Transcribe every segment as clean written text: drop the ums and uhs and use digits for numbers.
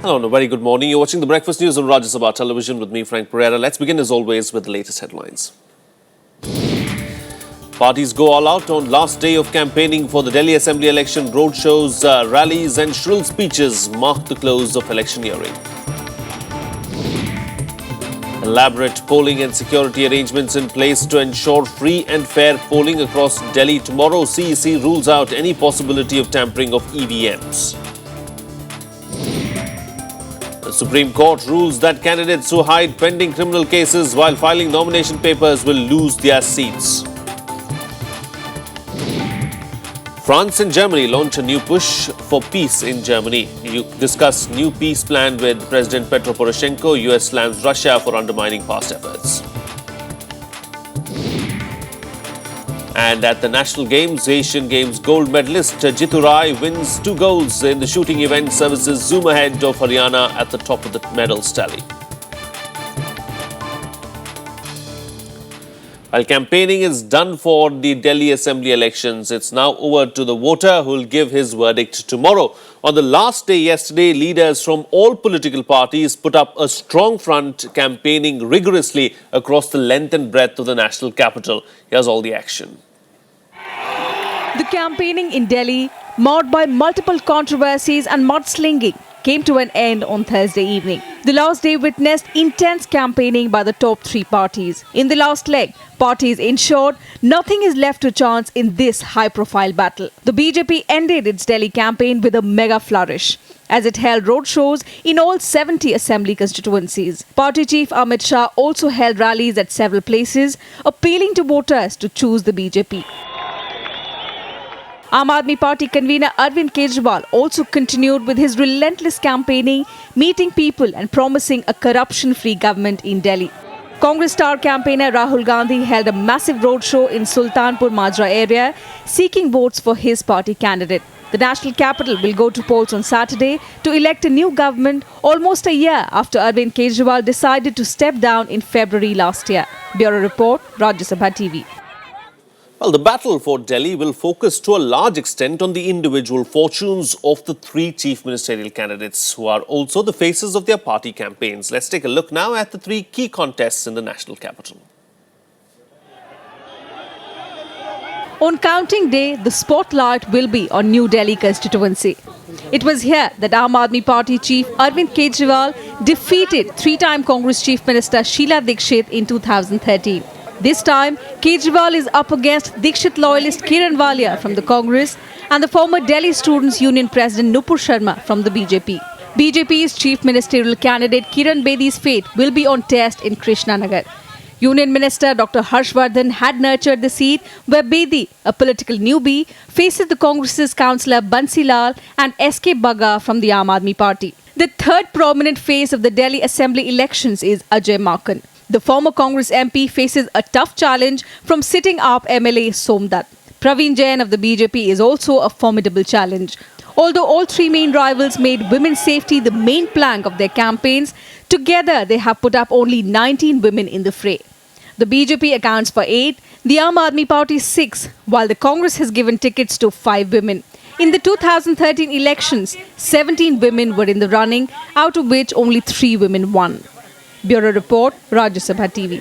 Hello and a very good morning. You're watching the Breakfast News on Rajya Sabha television with me, Frank Pereira. Let's begin as always with the latest headlines. Parties go all out on last day of campaigning for the Delhi Assembly election. Roadshows, rallies and shrill speeches mark the close of electioneering. Elaborate polling and security arrangements in place to ensure free and fair polling across Delhi. Tomorrow, CEC rules out any possibility of tampering of EVMs. The Supreme Court rules that candidates who hide pending criminal cases while filing nomination papers will lose their seats. France and Germany launch a new push for peace in Germany. You discuss new peace plan with President Petro Poroshenko. US slams Russia for undermining past efforts. And at the National Games, Asian Games gold medalist Jitu Rai wins 2 golds in the shooting event. Services zoom ahead of Haryana at the top of the medals tally. While campaigning is done for the Delhi Assembly elections, it's now over to the voter who will give his verdict tomorrow. On the last day yesterday, leaders from all political parties put up a strong front, campaigning rigorously across the length and breadth of the national capital. Here's all the action. The campaigning in Delhi, marred by multiple controversies and mudslinging, came to an end on Thursday evening. The last day witnessed intense campaigning by the top 3 parties. In the last leg, parties ensured nothing is left to chance in this high-profile battle. The BJP ended its Delhi campaign with a mega flourish, as it held roadshows in all 70 assembly constituencies. Party chief Amit Shah also held rallies at several places, appealing to voters to choose the BJP. Aam Aadmi Party convener Arvind Kejriwal also continued with his relentless campaigning, meeting people and promising a corruption-free government in Delhi. Congress star campaigner Rahul Gandhi held a massive roadshow in Sultanpur Majra area, seeking votes for his party candidate. The national capital will go to polls on Saturday to elect a new government almost a year after Arvind Kejriwal decided to step down in February last year. Bureau Report, Rajya Sabha TV. Well, the battle for Delhi will focus to a large extent on the individual fortunes of the 3 chief ministerial candidates who are also the faces of their party campaigns. Let's take a look now at the 3 key contests in the national capital. On counting day, the spotlight will be on New Delhi constituency. It was here that Aam Aadmi Party chief Arvind Kejriwal defeated 3-time Congress Chief Minister Sheila Dikshit in 2013. This time, Kejriwal is up against Dikshit loyalist Kiran Walia from the Congress and the former Delhi Students' Union President Nupur Sharma from the BJP. BJP's chief ministerial candidate Kiran Bedi's fate will be on test in Krishnanagar. Union Minister Dr. Harshvardhan had nurtured the seat where Bedi, a political newbie, faces the Congress's councillor Bansi Lal and S.K. Bagga from the Aam Aadmi Party. The third prominent face of the Delhi Assembly elections is Ajay Maken. The former Congress MP faces a tough challenge from sitting AAP MLA Somdat. Praveen Jain of the BJP is also a formidable challenge. Although all 3 main rivals made women's safety the main plank of their campaigns, together they have put up only 19 women in the fray. The BJP accounts for 8, the Aam Aadmi Party 6, while the Congress has given tickets to 5 women. In the 2013 elections, 17 women were in the running, out of which only 3 women won. Bureau Report, Rajya Sabha TV.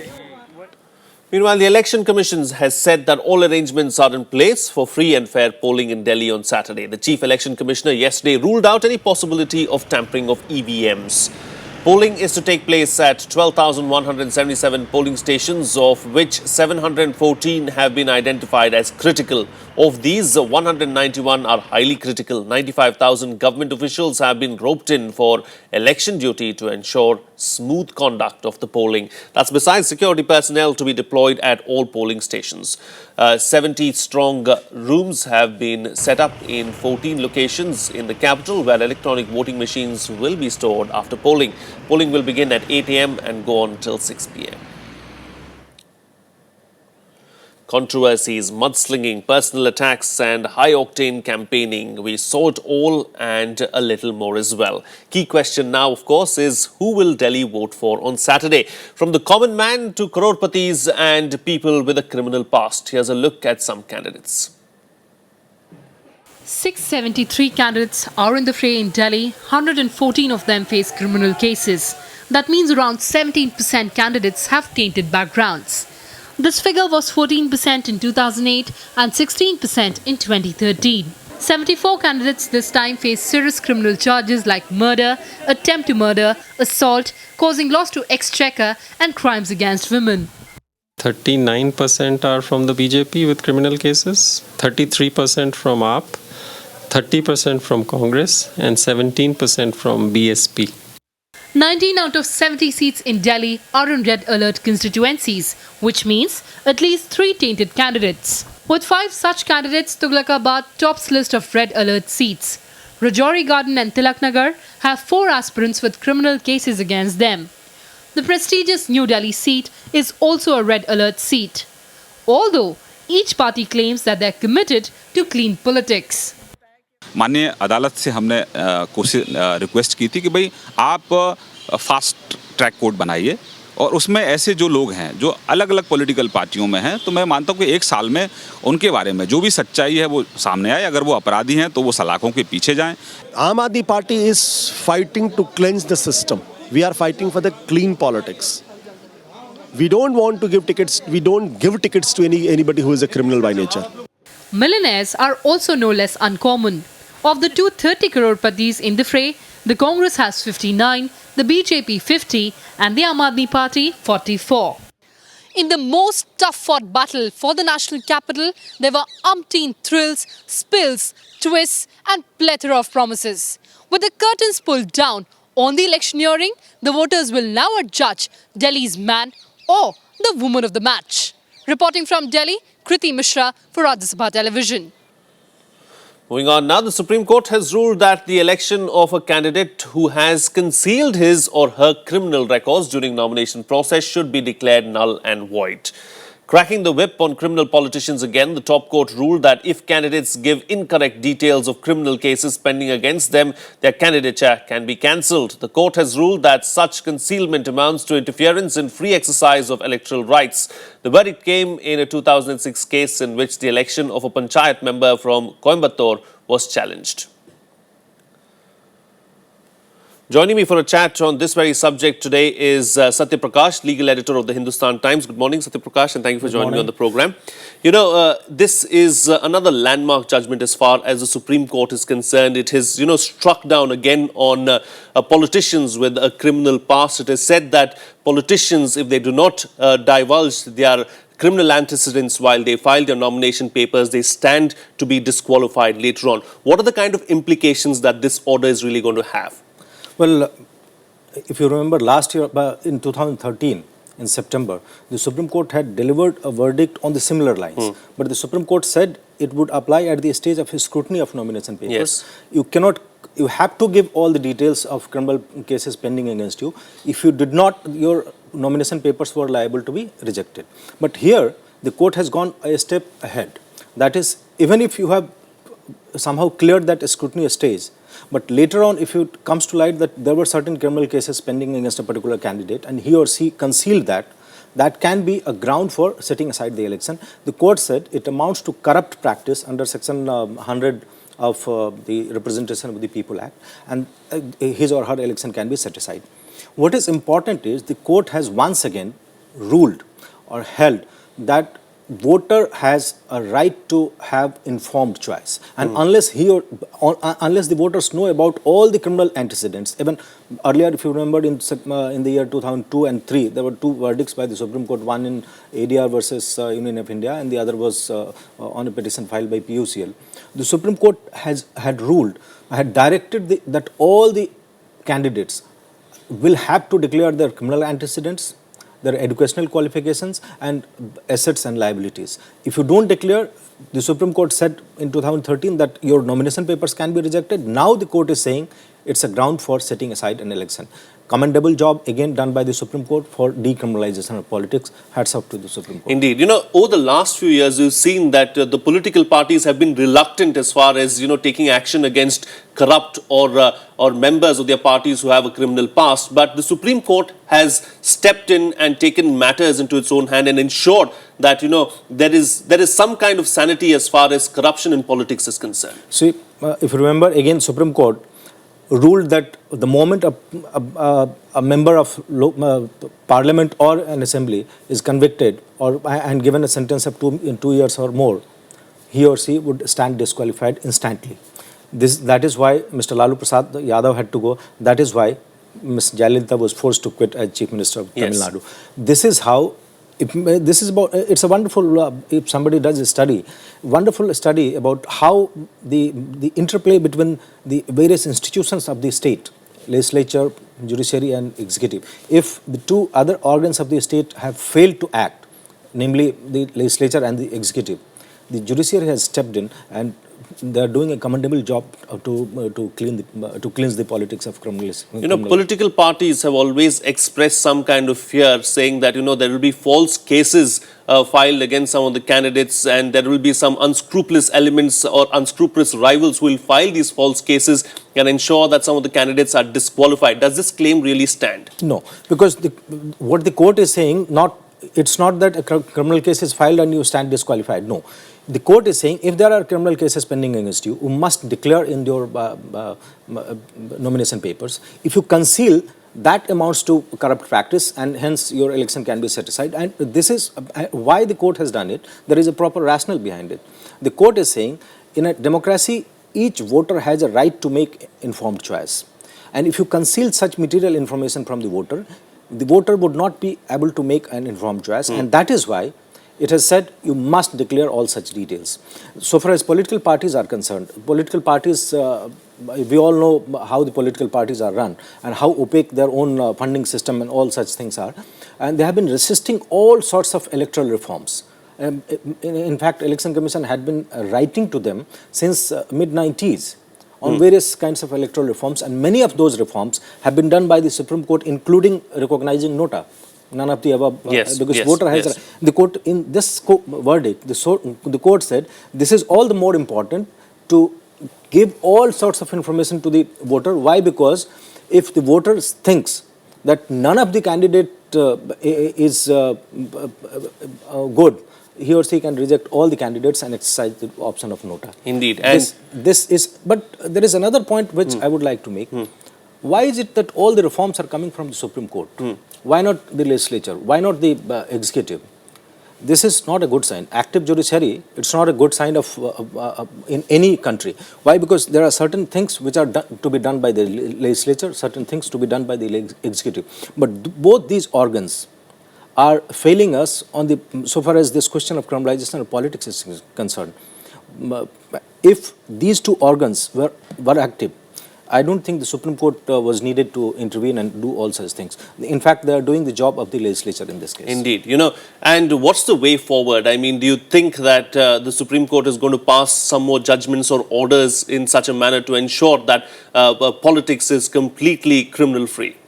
Meanwhile, the Election Commission has said that all arrangements are in place for free and fair polling in Delhi on Saturday. The Chief Election Commissioner yesterday ruled out any possibility of tampering of EVMs. Polling is to take place at 12,177 polling stations, of which 714 have been identified as critical. Of these, 191 are highly critical. 95,000 government officials have been roped in for election duty to ensure smooth conduct of the polling. That's besides security personnel to be deployed at all polling stations. 70 strong rooms have been set up in 14 locations in the capital where electronic voting machines will be stored after polling. Polling will begin at 8 a.m. and go on till 6 p.m. Controversies, mudslinging, personal attacks and high-octane campaigning. We saw it all and a little more as well. Key question now, of course, is who will Delhi vote for on Saturday? From the common man to crorpatis and people with a criminal past. Here's a look at some candidates. 673 candidates are in the fray in Delhi. 114 of them face criminal cases. That means around 17% candidates have tainted backgrounds. This figure was 14% in 2008 and 16% in 2013. 74 candidates this time face serious criminal charges like murder, attempt to murder, assault, causing loss to exchequer and crimes against women. 39% are from the BJP with criminal cases, 33% from AAP, 30% from Congress and 17% from BSP. 19 out of 70 seats in Delhi are in red alert constituencies, which means at least 3 tainted candidates. With 5 such candidates, Tughlakabad tops list of red alert seats. Rajouri Garden and Tilaknagar have 4 aspirants with criminal cases against them. The prestigious New Delhi seat is also a red alert seat, although each party claims that they are committed to clean politics. माननीय अदालत से हमने कोशिश request की थी कि भाई आप फास्ट ट्रैक कोर्ट बनाइए और उसमें ऐसे जो लोग हैं जो अलग अलग पॉलिटिकल पार्टियों में हैं तो मैं मानता हूँ कि 1 साल में उनके बारे में जो भी सच्चाई है वो सामने आए. अगर वो अपराधी हैं तो वो सलाखों के पीछे जाएं. Aam Aadmi party is fighting to cleanse the system. We are fighting for the clean politics. We don't want to give tickets. We don't give tickets to anybody who is a criminal by nature. Millionaires are also no less uncommon. Of the 230 crore-patis in the fray, the Congress has 59, the BJP 50 and the Aam Aadmi Party 44. In the most tough-fought battle for the national capital, there were umpteen thrills, spills, twists and plethora of promises. With the curtains pulled down on the electioneering, the voters will now adjudge Delhi's man or the woman of the match. Reporting from Delhi, Kriti Mishra for Rajya Sabha Television. Moving on now, the Supreme Court has ruled that the election of a candidate who has concealed his or her criminal records during nomination process should be declared null and void. Cracking the whip on criminal politicians again, the top court ruled that if candidates give incorrect details of criminal cases pending against them, their candidature can be cancelled. The court has ruled that such concealment amounts to interference in free exercise of electoral rights. The verdict came in a 2006 case in which the election of a panchayat member from Coimbatore was challenged. Joining me for a chat on this very subject today is Satya Prakash, legal editor of the Hindustan Times. Good morning, Satya Prakash, and thank you for joining me on the program. You know, this is another landmark judgment as far as the Supreme Court is concerned. It has, struck down again on politicians with a criminal past. It has said that politicians, if they do not divulge their criminal antecedents while they file their nomination papers, they stand to be disqualified later on. What are the kind of implications that this order is really going to have? Well, if you remember last year, in 2013, in September, the Supreme Court had delivered a verdict on the similar lines. But the Supreme Court said it would apply at the stage of scrutiny of nomination papers. Yes. You have to give all the details of criminal cases pending against you. If you did not, your nomination papers were liable to be rejected. But here, the court has gone a step ahead. That is, even if you have somehow cleared that scrutiny stage, but later on, if it comes to light that there were certain criminal cases pending against a particular candidate and he or she concealed that, that can be a ground for setting aside the election. The court said it amounts to corrupt practice under Section 100 of the Representation of the People Act, and his or her election can be set aside. What is important is the court has once again ruled or held that voter has a right to have informed choice, and unless the voters know about all the criminal antecedents. Even earlier, if you remember, in the year 2002 and 3, there were 2 verdicts by the Supreme Court, one in ADR versus Union of India and the other was on a petition filed by PUCL. The Supreme Court had directed that all the candidates will have to declare their criminal antecedents, their educational qualifications and assets and liabilities. If you don't declare, the Supreme Court said in 2013 that your nomination papers can be rejected. Now the court is saying it's a ground for setting aside an election. Commendable job again done by the Supreme Court for decriminalization of politics. Hats off to the Supreme Court. Indeed. Over the last few years, we've seen that the political parties have been reluctant as far as, taking action against corrupt or members of their parties who have a criminal past. But the Supreme Court has stepped in and taken matters into its own hand and ensured that, there is some kind of sanity as far as corruption in politics is concerned. See, if you remember, again, Supreme Court ruled that the moment a member of parliament or an assembly is convicted and given a sentence of 2 years or more, he or she would stand disqualified instantly. That is why Mr. Lalu Prasad Yadav had to go. That is why Ms. Jayalalitha was forced to quit as Chief Minister of Tamil Nadu. This is how. It's a wonderful, if somebody does a study, wonderful study about how the interplay between the various institutions of the state, legislature, judiciary and executive, if the two other organs of the state have failed to act, namely the legislature and the executive, the judiciary has stepped in and they are doing a commendable job to cleanse the politics of criminals. Political parties have always expressed some kind of fear, saying that, there will be false cases filed against some of the candidates and there will be some unscrupulous elements or unscrupulous rivals who will file these false cases and ensure that some of the candidates are disqualified. Does this claim really stand? No, because what the court is saying, it's not that a criminal case is filed and you stand disqualified. No. The court is saying if there are criminal cases pending against you, you must declare in your nomination papers. If you conceal, that amounts to corrupt practice and hence your election can be set aside. And this is why the court has done it. There is a proper rationale behind it. The court is saying in a democracy, each voter has a right to make informed choice. And if you conceal such material information from the voter would not be able to make an informed choice. And that is why it has said you must declare all such details. So far as political parties are concerned, political parties, we all know how the political parties are run and how opaque their own funding system and all such things are. And they have been resisting all sorts of electoral reforms. In fact, Election Commission had been writing to them since mid-90s on various kinds of electoral reforms, and many of those reforms have been done by the Supreme Court, including recognizing nota. None of the above, because voter has the court in this verdict. The court said this is all the more important to give all sorts of information to the voter. Why? Because if the voter thinks that none of the candidate is good, he or she can reject all the candidates and exercise the option of nota. Indeed. And this is, but there is another point which I would like to make. Why is it that all the reforms are coming from the Supreme Court? Why not the legislature? Why not the executive? This is not a good sign. Active judiciary, it's not a good sign of in any country. Why? Because there are certain things which are to be done by the legislature, certain things to be done by the executive. But both these organs are failing us on the, so far as this question of criminalization of politics is concerned. If these two organs were active, I don't think the Supreme Court was needed to intervene and do all such things. In fact, they are doing the job of the legislature in this case. Indeed. And what's the way forward? I mean, do you think that the Supreme Court is going to pass some more judgments or orders in such a manner to ensure that politics is completely criminal-free?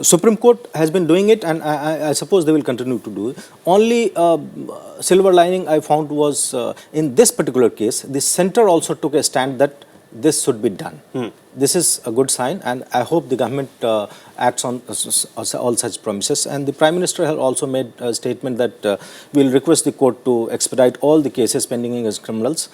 Supreme Court has been doing it, and I suppose they will continue to do it. Only silver lining I found was in this particular case, the centre also took a stand that this should be done. This is a good sign, and I hope the government acts on all such promises. And the Prime Minister has also made a statement that we will request the court to expedite all the cases pending against criminals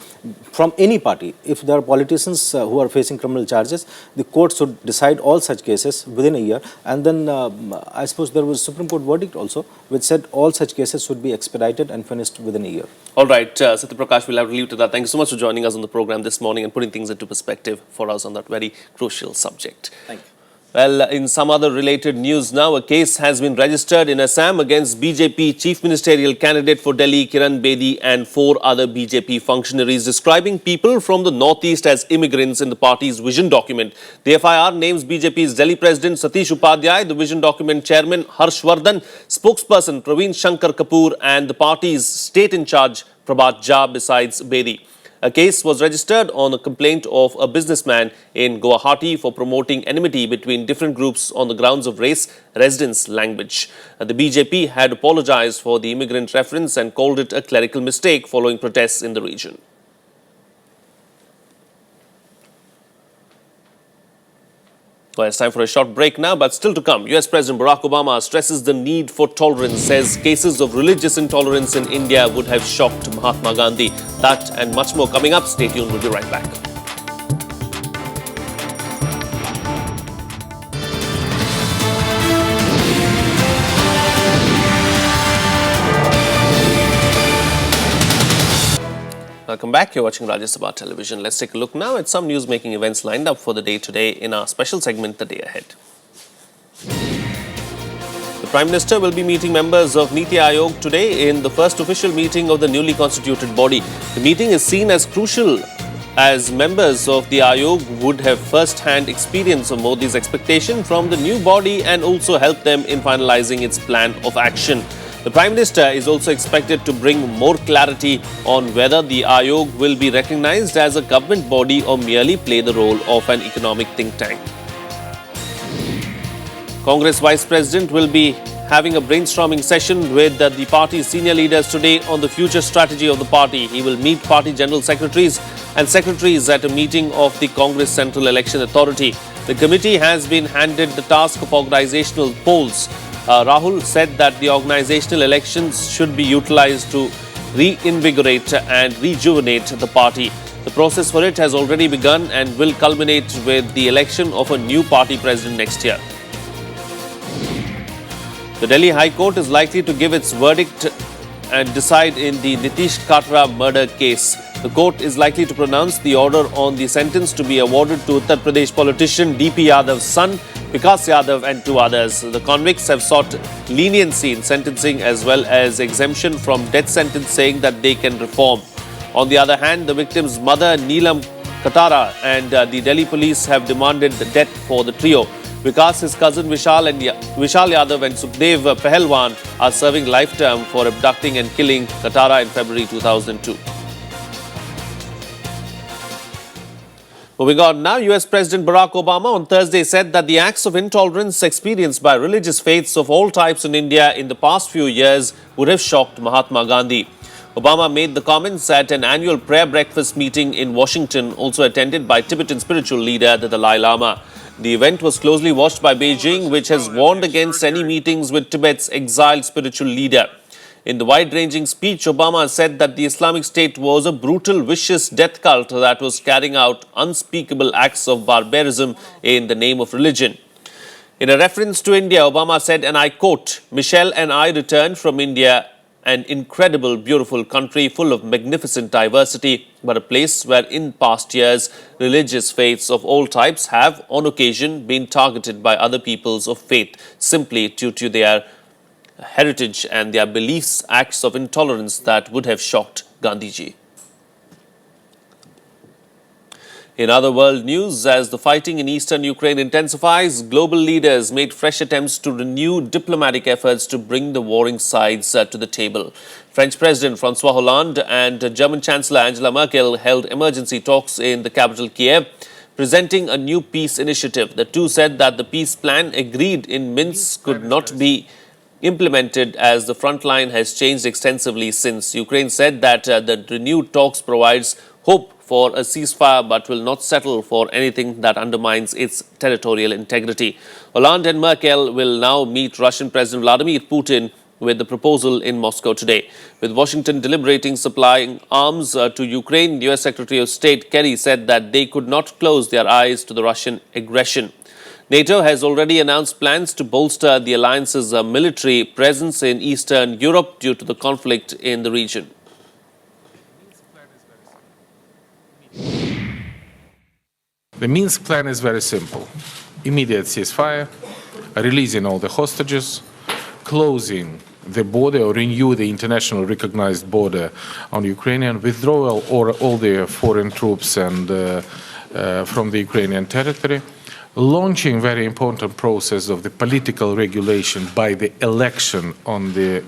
from any party. If there are politicians who are facing criminal charges, the court should decide all such cases within a year. And then I suppose there was a Supreme Court verdict also which said all such cases should be expedited and finished within a year. All right, Satya Prakash, we'll have to leave to that. Thank you so much for joining us on the program this morning and putting things into perspective for us on that very crucial subject. Thank you. Well, in some other related news now, a case has been registered in Assam against BJP Chief Ministerial candidate for Delhi, Kiran Bedi, and 4 other BJP functionaries, describing people from the northeast as immigrants in the party's vision document. The FIR names BJP's Delhi President Satish Upadhyay, the vision document chairman Harshvardhan, spokesperson Praveen Shankar Kapoor, and the party's state in charge Prabhat Jha besides Bedi. A case was registered on a complaint of a businessman in Guwahati for promoting enmity between different groups on the grounds of race, residence, language. The BJP had apologized for the immigrant reference and called it a clerical mistake following protests in the region. Well, it's time for a short break now, but still to come. US President Barack Obama stresses the need for tolerance, says cases of religious intolerance in India would have shocked Mahatma Gandhi. That and much more coming up. Stay tuned, we'll be right back. Welcome back. You're watching Rajya Sabha television. Let's take a look now at some news-making events lined up for the day today in our special segment, The Day Ahead. The Prime Minister will be meeting members of Niti Aayog today in the first official meeting of the newly constituted body. The meeting is seen as crucial as members of the Aayog would have first-hand experience of Modi's expectation from the new body and also help them in finalizing its plan of action. The Prime Minister is also expected to bring more clarity on whether the Aayog will be recognized as a government body or merely play the role of an economic think tank. Congress Vice President will be having a brainstorming session with the party's senior leaders today on the future strategy of the party. He will meet party general secretaries and secretaries at a meeting of the Congress Central Election Authority. The committee has been handed the task of organizational polls. Rahul said that the organizational elections should be utilized to reinvigorate and rejuvenate the party. The process for it has already begun and will culminate with the election of a new party president next year. The Delhi High Court is likely to give its verdict and decide in the Nitish Katra murder case. The court is likely to pronounce the order on the sentence to be awarded to Uttar Pradesh politician DP Yadav's son, Vikas Yadav, and two others. The convicts have sought leniency in sentencing as well as exemption from death sentence, saying that they can reform. On the other hand, the victim's mother, Neelam Katara, and the Delhi police have demanded the death for the trio. Vikas, his cousin Vishal Yadav and Sukhdev Pahalwan are serving life term for abducting and killing Katara in February 2002. Moving on now, US President Barack Obama on Thursday said that the acts of intolerance experienced by religious faiths of all types in India in the past few years would have shocked Mahatma Gandhi. Obama made the comments at an annual prayer breakfast meeting in Washington, also attended by Tibetan spiritual leader the Dalai Lama. The event was closely watched by Beijing, which has warned against any meetings with Tibet's exiled spiritual leader. In the wide-ranging speech, Obama said that the Islamic State was a brutal, vicious death cult that was carrying out unspeakable acts of barbarism in the name of religion. In a reference to India, Obama said, and I quote, "Michelle and I returned from India, an incredible, beautiful country full of magnificent diversity, but a place where in past years, religious faiths of all types have, on occasion, been targeted by other peoples of faith simply due to their heritage and their beliefs, acts of intolerance that would have shocked Gandhiji." In other world news, as the fighting in eastern Ukraine intensifies, global leaders made fresh attempts to renew diplomatic efforts to bring the warring sides to the table. French President François Hollande and German Chancellor Angela Merkel held emergency talks in the capital Kiev, presenting a new peace initiative. The two said that the peace plan agreed in Minsk could not be implemented as the front line has changed extensively since. Ukraine said that the renewed talks provides hope for a ceasefire but will not settle for anything that undermines its territorial integrity. Hollande and Merkel will now meet Russian President Vladimir Putin with the proposal in Moscow today. With Washington deliberating supplying arms to Ukraine, U.S. Secretary of State Kerry said that they could not close their eyes to the Russian aggression. NATO has already announced plans to bolster the alliance's military presence in Eastern Europe due to the conflict in the region. The Minsk plan is very simple. Immediate ceasefire, releasing all the hostages, closing the border or renew the international recognized border on Ukrainian, withdrawal or all the foreign troops and from the Ukrainian territory, launching very important process of the political regulation by the election on the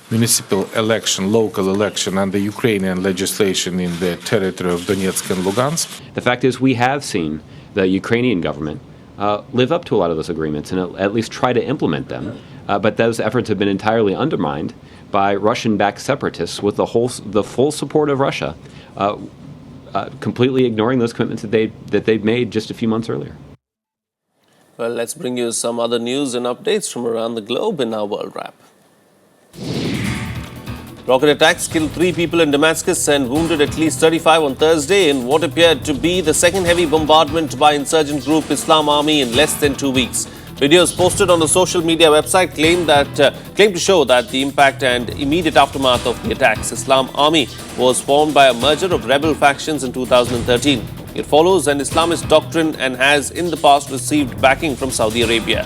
municipal election, local election, and the Ukrainian legislation in the territory of Donetsk and Lugansk. The fact is we have seen the Ukrainian government live up to a lot of those agreements and at least try to implement them. But those efforts have been entirely undermined by Russian-backed separatists with the full support of Russia, completely ignoring those commitments that they've made just a few months earlier. Well, let's bring you some other news and updates from around the globe in our World Wrap. Rocket attacks killed 3 people in Damascus and wounded at least 35 on Thursday in what appeared to be the second heavy bombardment by insurgent group Islam Army in less than 2 weeks. Videos posted on the social media website claim to show that the impact and immediate aftermath of the attacks. Islam Army was formed by a merger of rebel factions in 2013. It follows an Islamist doctrine and has in the past received backing from Saudi Arabia.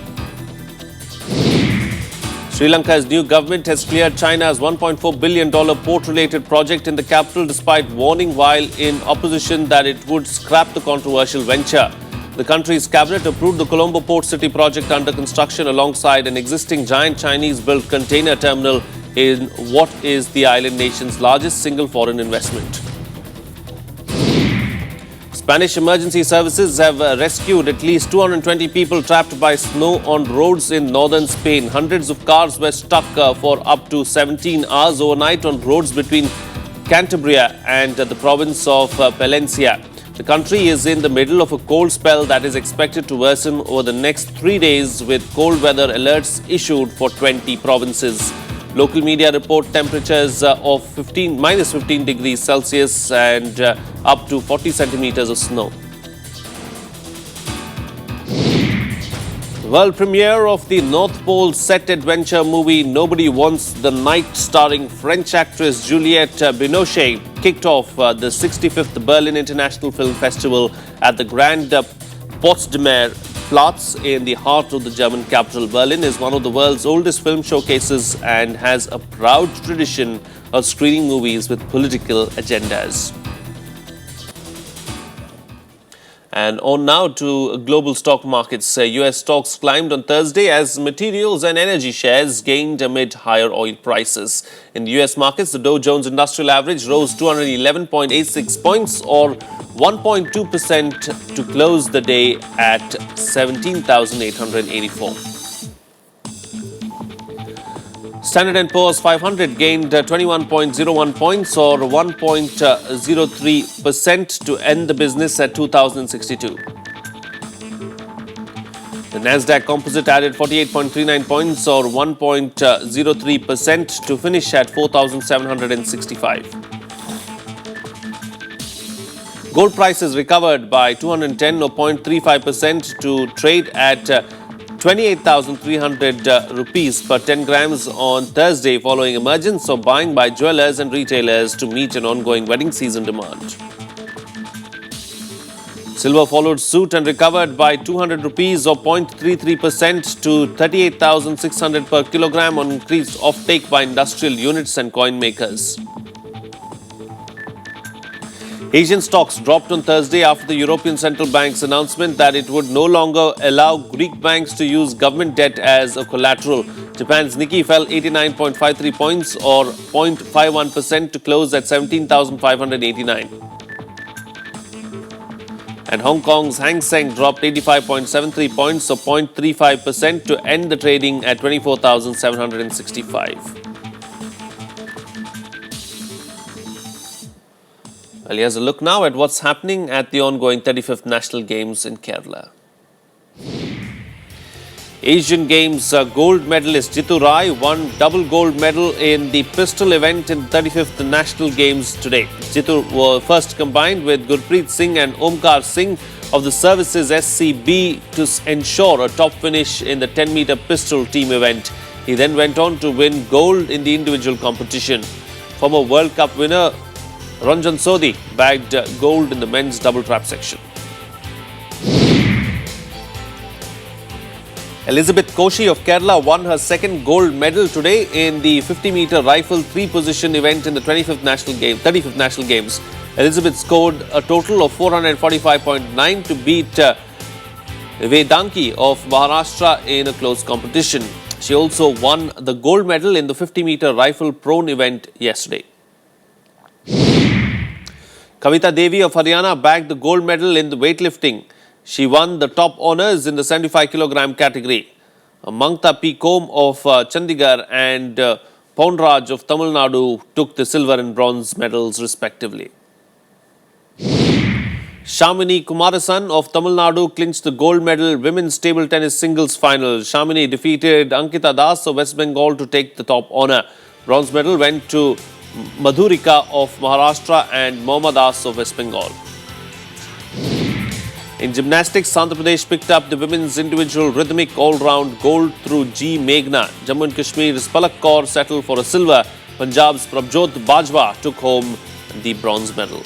Sri Lanka's new government has cleared China's $1.4 billion port-related project in the capital despite warning while in opposition that it would scrap the controversial venture. The country's cabinet approved the Colombo Port City project under construction alongside an existing giant Chinese-built container terminal in what is the island nation's largest single foreign investment. Spanish emergency services have rescued at least 220 people trapped by snow on roads in northern Spain. Hundreds of cars were stuck for up to 17 hours overnight on roads between Cantabria and the province of Palencia. The country is in the middle of a cold spell that is expected to worsen over the next 3 days with cold weather alerts issued for 20 provinces. Local media report temperatures of minus 15 degrees Celsius and up to 40 centimeters of snow. World premiere of the North Pole set adventure movie Nobody Wants the Night starring French actress Juliette Binoche kicked off the 65th Berlin International Film Festival at the Grand Potsdamer Platz in the heart of the German capital. Berlin is one of the world's oldest film showcases and has a proud tradition of screening movies with political agendas. And on now to global stock markets. US stocks climbed on Thursday as materials and energy shares gained amid higher oil prices. In the US markets, the Dow Jones Industrial Average rose 211.86 points or 1.2% to close the day at 17,884. Standard & Poor's 500 gained 21.01 points or 1.03% to end the business at 2,062. The Nasdaq Composite added 48.39 points or 1.03% to finish at 4,765. Gold prices recovered by 210 or 0.35% to trade at 28,300 rupees per 10 grams on Thursday following emergence of buying by jewelers and retailers to meet an ongoing wedding season demand. Silver followed suit and recovered by 200 rupees or 0.33% to 38,600 per kilogram on increased offtake by industrial units and coin makers. Asian stocks dropped on Thursday after the European Central Bank's announcement that it would no longer allow Greek banks to use government debt as a collateral. Japan's Nikkei fell 89.53 points or 0.51% to close at 17,589. And Hong Kong's Hang Seng dropped 85.73 points or 0.35% to end the trading at 24,765. Well, here's a look now at what's happening at the ongoing 35th National Games in Kerala. Asian Games gold medalist Jitu Rai won double gold medal in the pistol event in 35th National Games today. Jitu was first combined with Gurpreet Singh and Omkar Singh of the Services SCB to ensure a top finish in the 10-meter pistol team event. He then went on to win gold in the individual competition. Former World Cup winner Ranjan Sodhi bagged gold in the men's double trap section. Elizabeth Koshi of Kerala won her second gold medal today in the 50-meter rifle three-position event in the 35th National Games. Elizabeth scored a total of 445.9 to beat Vedanki of Maharashtra in a close competition. She also won the gold medal in the 50-meter rifle prone event yesterday. Kavita Devi of Haryana bagged the gold medal in the weightlifting. She won the top honours in the 75-kilogram category. Mangta P. Kom of Chandigarh and Pounraj of Tamil Nadu took the silver and bronze medals respectively. Shamini Kumarasan of Tamil Nadu clinched the gold medal women's table tennis singles final. Shamini defeated Ankita Das of West Bengal to take the top honour. Bronze medal went to Madhurika of Maharashtra and Mohammad Das of West Bengal. In gymnastics, Andhra Pradesh picked up the women's individual rhythmic all-round gold through G. Meghna. Jammu and Kashmir's Palak Kaur settled for a silver. Punjab's Prabjot Bajwa took home the bronze medal.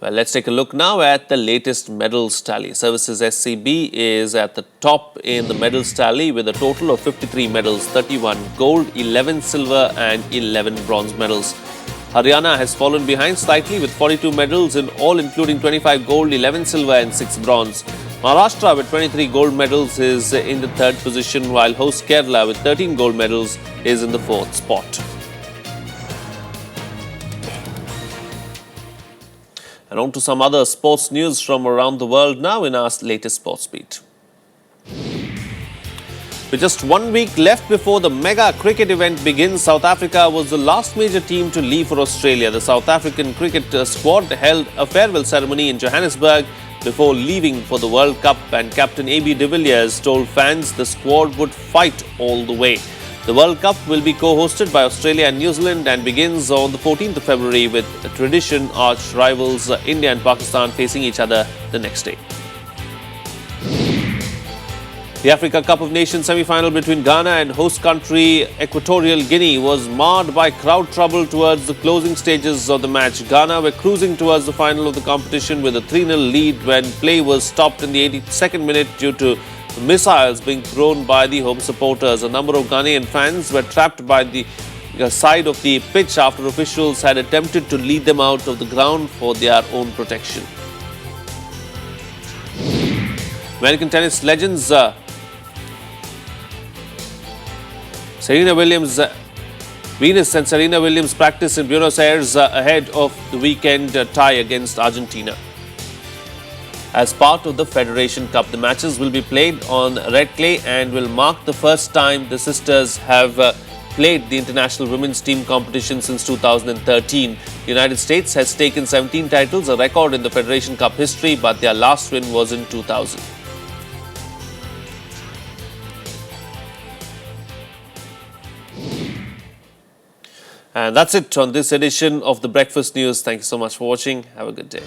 Well, let's take a look now at the latest medals tally. Services SCB is at the top in the medals tally with a total of 53 medals, 31 gold, 11 silver and 11 bronze medals. Haryana has fallen behind slightly with 42 medals in all, including 25 gold, 11 silver and 6 bronze. Maharashtra with 23 gold medals is in the third position, while host Kerala with 13 gold medals is in the fourth spot. And on to some other sports news from around the world now in our latest sports beat. With just 1 week left before the mega cricket event begins, South Africa was the last major team to leave for Australia. The South African cricket squad held a farewell ceremony in Johannesburg before leaving for the World Cup, and Captain AB de Villiers told fans the squad would fight all the way. The World Cup will be co-hosted by Australia and New Zealand and begins on the 14th of February with tradition arch rivals India and Pakistan facing each other the next day. The Africa Cup of Nations semi-final between Ghana and host country Equatorial Guinea was marred by crowd trouble towards the closing stages of the match. Ghana were cruising towards the final of the competition with a 3-0 lead when play was stopped in the 82nd minute due to missiles being thrown by the home supporters. A number of Ghanaian fans were trapped by the side of the pitch after officials had attempted to lead them out of the ground for their own protection. American tennis legends Venus and Serena Williams practice in Buenos Aires ahead of the weekend tie against Argentina. As part of the Federation Cup, the matches will be played on red clay and will mark the first time the sisters have played the international women's team competition since 2013. The United States has taken 17 titles, a record in the Federation Cup history, but their last win was in 2000. And that's it on this edition of the Breakfast News. Thank you so much for watching. Have a good day.